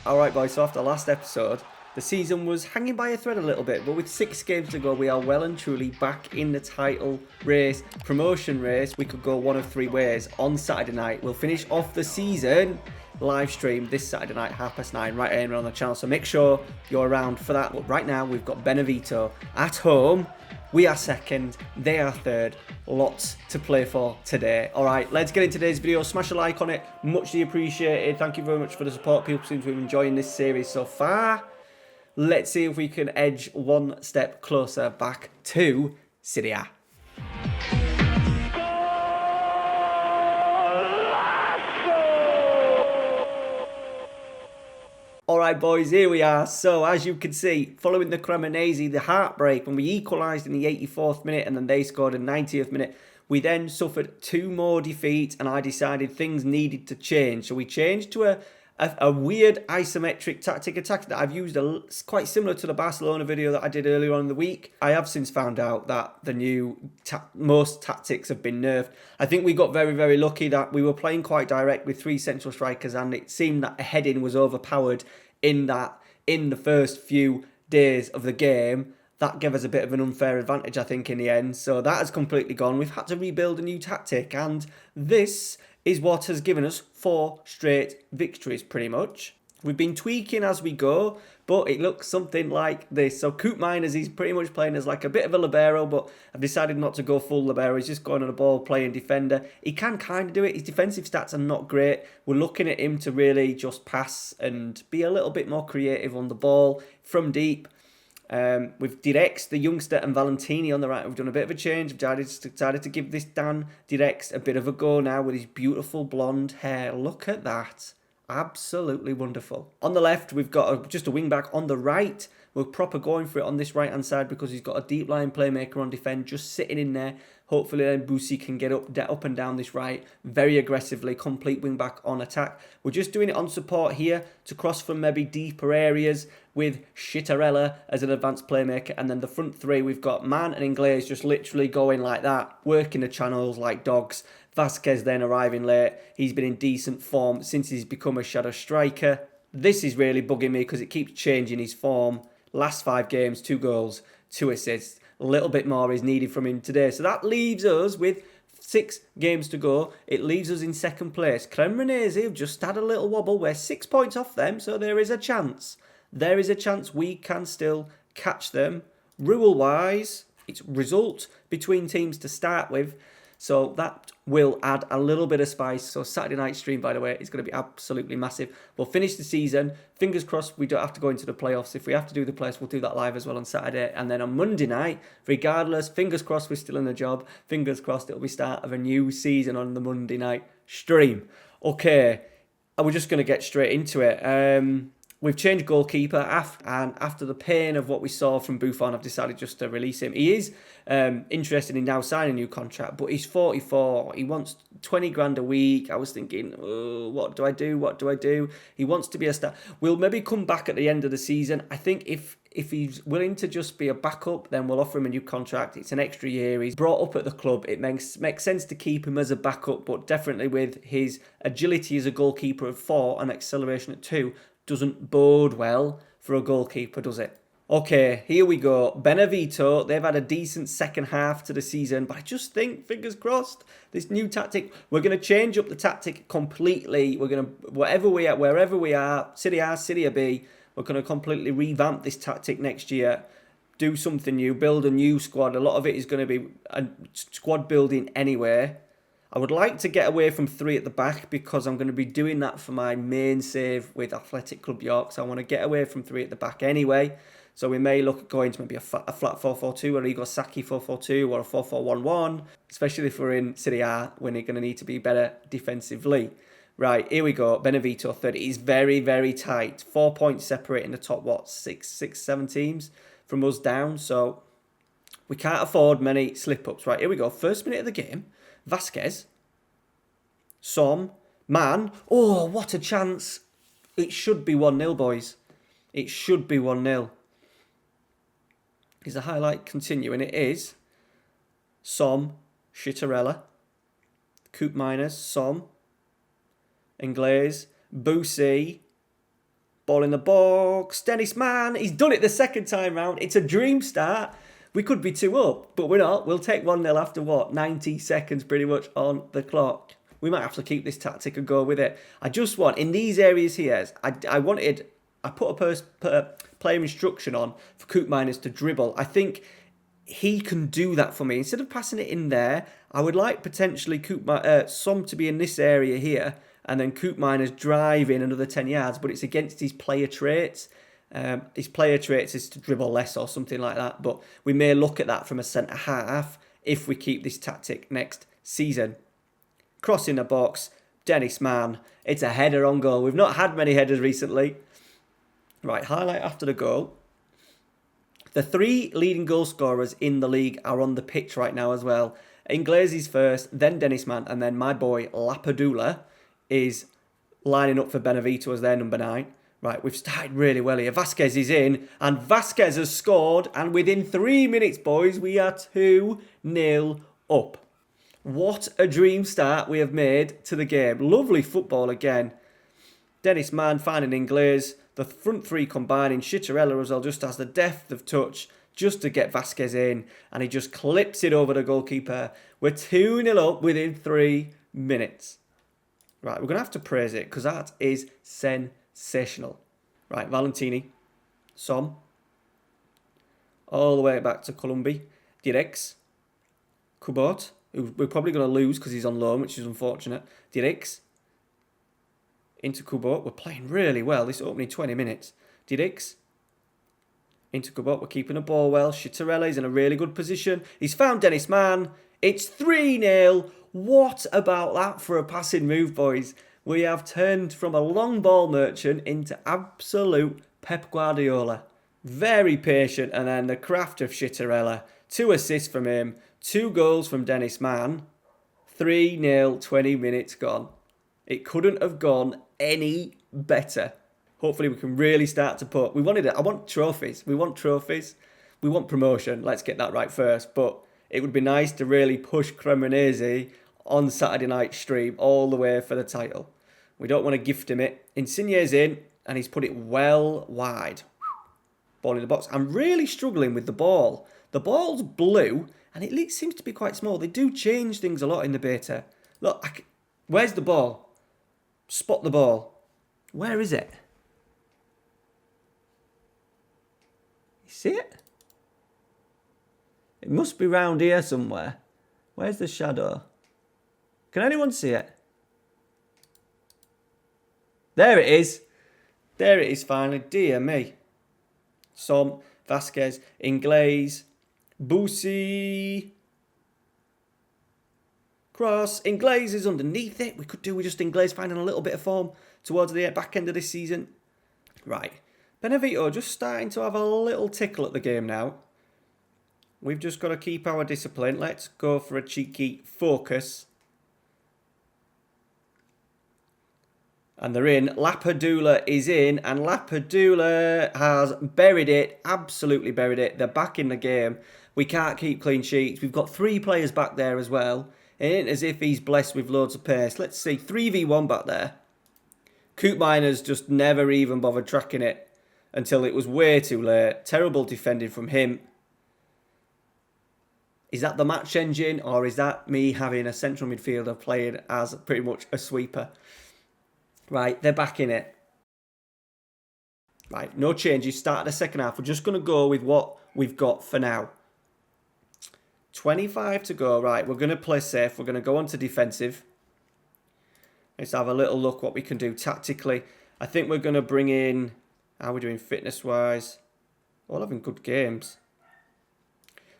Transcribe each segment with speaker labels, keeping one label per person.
Speaker 1: Alright boys, so after the last episode, the season was hanging by a thread a little bit, but with 6 games to go, we are well and truly back in the title race, promotion race. We could go one of 3 ways on Saturday night. We'll finish off the season live stream this Saturday night, 9:30, right here on the channel, so make sure you're around for that. But right now, we've got Benevento at home. We are second, they are third. Lots to play for today. Alright, let's get into today's video. Smash a like on it, muchly appreciated. Thank you very much for the support. People seem to be enjoying this series so far. Let's see if we can edge one step closer back to Serie A. Alright boys, here we are. So as you can see, following the Cremonese, the heartbreak, when we equalised in the 84th minute and then they scored in the 90th minute, we then suffered 2 more defeats and I decided things needed to change. So we changed to a weird isometric tactic attack that I've used, quite similar to the Barcelona video that I did earlier on in the week. I have since found out that the new most tactics have been nerfed. I think we got very, very lucky that we were playing quite direct with 3 central strikers and it seemed that heading was overpowered in the first few days of the game. That gave us a bit of an unfair advantage, I think, in the end. So that has completely gone. We've had to rebuild a new tactic, and this is what has given us 4 straight victories, pretty much. We've been tweaking as we go, but it looks something like this. So Coop Miners, he's pretty much playing as like a bit of a libero, but I've decided not to go full libero. He's just going on the ball, playing defender. He can kind of do it. His defensive stats are not great. We're looking at him to really just pass and be a little bit more creative on the ball from deep. With Direx, the youngster, and Valentini on the right, we've done a bit of a change. We've decided to give this Dan Direx a bit of a go now with his beautiful blonde hair. Look at that. Absolutely wonderful. On the left, we've got just a wing back. On the right, we're proper going for it on this right-hand side because he's got a deep line playmaker on defend just sitting in there. Hopefully then Busi can get up and down this right very aggressively, complete wing back on attack. We're just doing it on support here to cross from maybe deeper areas with Schittarella as an advanced playmaker. And then the front 3, we've got Man and Ingles just literally going like that, working the channels like dogs. Vasquez then arriving late. He's been in decent form since he's become a shadow striker. This is really bugging me because it keeps changing his form. Last 5 games, 2 goals, 2 assists. A little bit more is needed from him today. So that leaves us with 6 games to go. It leaves us in second place. Cremonese have just had a little wobble. We're 6 points off them, so there is a chance. There is a chance we can still catch them. Rule-wise, it's result between teams to start with. So that will add a little bit of spice. So Saturday night stream, by the way, is going to be absolutely massive. We'll finish the season. Fingers crossed we don't have to go into the playoffs. If we have to do the playoffs, we'll do that live as well on Saturday. And then on Monday night, regardless, fingers crossed we're still in the job. Fingers crossed it'll be start of a new season on the Monday night stream. Okay, we're just going to get straight into it. We've changed goalkeeper, and after the pain of what we saw from Buffon, I've decided just to release him. He is interested in now signing a new contract, but he's 44. He wants 20 grand a week. I was thinking, oh, what do I do? What do I do? He wants to be a star. We'll maybe come back at the end of the season. I think if he's willing to just be a backup, then we'll offer him a new contract. It's an extra year. He's brought up at the club. It makes sense to keep him as a backup, but definitely with his agility as a goalkeeper of 4 and acceleration at 2, doesn't bode well for a goalkeeper, does it? Okay, here we go. Benevento, they've had a decent second half to the season, but I just think, fingers crossed, this new tactic, we're going to change up the tactic completely. We're going to, wherever we are, Serie A, Serie B, we're going to completely revamp this tactic next year. Do something new, build a new squad. A lot of it is going to be a squad building anyway. I would like to get away from 3 at the back because I'm going to be doing that for my main save with Athletic Club York. So I want to get away from 3 at the back anyway. So we may look at going to maybe a flat 4-4-2 or Igor Saki 4-4-2 or a 4-4-1-1. Especially if we're in Serie A when we're going to need to be better defensively. Right, here we go. Benevento 30. It's very, very tight. 4 points separating the top, 7 teams from us down. So we can't afford many slip-ups. Right, here we go. First minute of the game. Vasquez, Som, Man. Oh, what a chance. It should be 1-0, boys. It should be 1-0. Is the highlight continuing? It is. Som, Schittarella, Coop Miners, Som, Ingles, Busi, Ball in the box. Dennis Mann. He's done it the second time round. It's a dream start. We could be 2 up, but we're not. We'll take 1-0 after what? 90 seconds pretty much on the clock. We might have to keep this tactic and go with it. I just want, in these areas here, I put a player instruction on for Koopmeiners to dribble. I think he can do that for me. Instead of passing it in there, I would like potentially Som to be in this area here, and then Koopmeiners drive in another 10 yards, but it's against his player traits. His player traits is to dribble less or something like that, but we may look at that from a centre-half if we keep this tactic next season. Cross in the box, Dennis Mann. It's a header on goal. We've not had many headers recently. Right, highlight after the goal. The 3 leading goal scorers in the league are on the pitch right now as well. Inglesi's first, then Dennis Mann, and then my boy Lapadula is lining up for Benevito as their number 9. Right, we've started really well here. Vasquez is in, and Vasquez has scored, and within 3 minutes, boys, we are 2-0 up. What a dream start we have made to the game. Lovely football again. Dennis Mann finding Inglés. The front 3 combining. Chicharella as well just has the depth of touch just to get Vasquez in, and he just clips it over the goalkeeper. We're 2-0 up within 3 minutes. Right, we're going to have to praise it because that is sensational. Right, Valentini. Som. All the way back to Columbi. Direks. Kubot, who we're probably going to lose because he's on loan, which is unfortunate. Direks. Into Kubot. We're playing really well this opening 20 minutes. Direks. Into Kubot. We're keeping the ball well. Chicharella is in a really good position. He's found Dennis Mann. It's 3-0. What about that for a passing move, boys? We have turned from a long ball merchant into absolute Pep Guardiola. Very patient, and then the craft of Chicharella. 2 assists from him, 2 goals from Dennis Mann. 3-0, 20 minutes gone. It couldn't have gone any better. Hopefully we can really start to put... I want trophies. We want trophies. We want promotion. Let's get that right first. But it would be nice to really push Cremonese on Saturday night stream all the way for the title. We don't want to gift him it. Insigne's in, and he's put it well wide. Ball in the box. I'm really struggling with the ball. The ball's blue, and it seems to be quite small. They do change things a lot in the beta. Look, where's the ball? Spot the ball. Where is it? You see it? It must be round here somewhere. Where's the shadow? Can anyone see it? There it is. There it is finally. Dear me. Som, Vasquez, Inglés, Busi. Cross. Inglés is underneath it. We could do with just Inglés finding a little bit of form towards the back end of this season. Right. Benevito just starting to have a little tickle at the game now. We've just got to keep our discipline. Let's go for a cheeky focus. And they're in. Lapadula is in. And Lapadula has buried it. Absolutely buried it. They're back in the game. We can't keep clean sheets. We've got 3 players back there as well. It ain't as if he's blessed with loads of pace. Let's see. 3v1 back there. Koopmeiners just never even bothered tracking it until it was way too late. Terrible defending from him. Is that the match engine, or is that me having a central midfielder playing as pretty much a sweeper? Right, they're back in it. Right, no changes. Start the second half. We're just going to go with what we've got for now. 25 to go. Right, we're going to play safe. We're going to go on to defensive. Let's have a little look what we can do tactically. I think we're going to bring in... How are we doing fitness-wise? All having good games.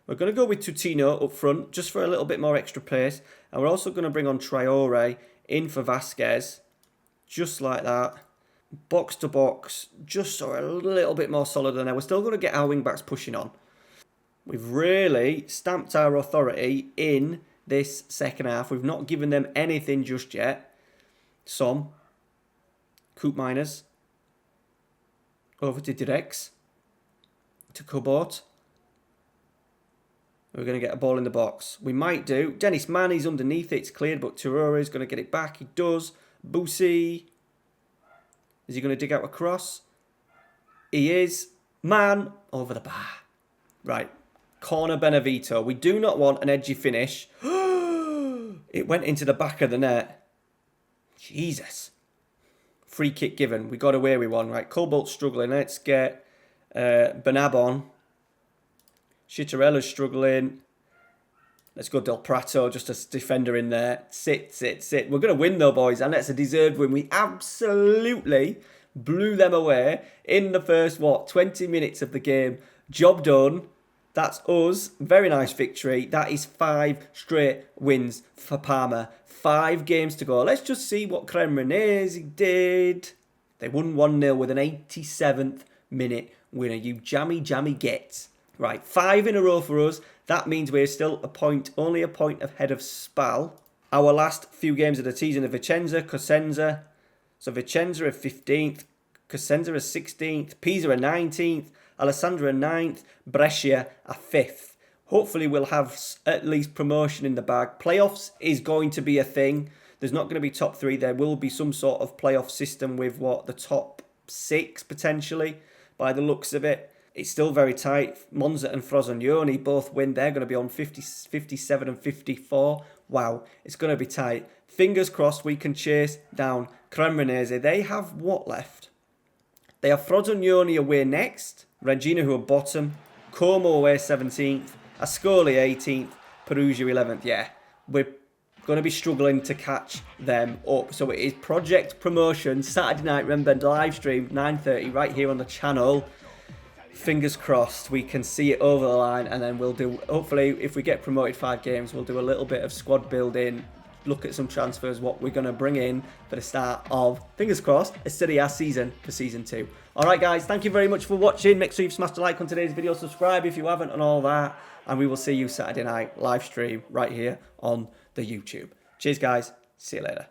Speaker 1: We're going to go with Tutino up front, just for a little bit more extra pace. And we're also going to bring on Traore in for Vasquez. Just like that. Box to box. Just so a little bit more solid than that. We're still going to get our wing-backs pushing on. We've really stamped our authority in this second half. We've not given them anything just yet. Som. Koopmeiners. Over to Direks. To Kubot. We're going to get a ball in the box. We might do. Dennis Mann is underneath it. It's cleared, but Traore is going to get it back. He does. Busi. Is he going to dig out a cross? He is man over the bar. Right. Corner Benevito. We do not want an edgy finish. It went into the back of the net. Jesus. Free kick given. We got away with one. Right. Cobalt's struggling. Let's get Bernab on. Chitarella's struggling. Let's go Del Prato, just a defender in there. Sit. We're going to win though, boys, and that's a deserved win. We absolutely blew them away in the first, 20 minutes of the game. Job done. That's us. Very nice victory. That is 5 straight wins for Parma. 5 games to go. Let's just see what Cremonese did. They won 1-0 with an 87th minute winner. You jammy get. Right, 5 in a row for us. That means we're still only a point ahead of Spal. Our last few games of the season are Vicenza, Cosenza. So Vicenza are 15th, Cosenza are 16th, Pisa are 19th, Alessandria are 9th, Brescia are 5th. Hopefully we'll have at least promotion in the bag. Playoffs is going to be a thing. There's not going to be top 3. There will be some sort of playoff system with the top 6 potentially by the looks of it. It's still very tight. Monza and Frosinone both win. They're going to be on 57 and 54. Wow, it's going to be tight. Fingers crossed we can chase down Cremonese. They have what left? They have Frosinone away next. Regina, who are bottom. Como away 17th. Ascoli 18th. Perugia 11th. Yeah, we're going to be struggling to catch them up. So it is Project Promotion. Saturday night, remember, live stream, 9:30, right here on the channel. Fingers crossed we can see it over the line, and then we'll do, hopefully, if we get promoted 5 games, we'll do a little bit of squad building, look at some transfers, what we're going to bring in for the start of, fingers crossed, a Serie A season for Season 2. Alright guys, thank you very much for watching. Make sure you've smashed a like on today's video, subscribe if you haven't and all that, and we will see you Saturday night live stream right here on the YouTube. Cheers guys, see you later.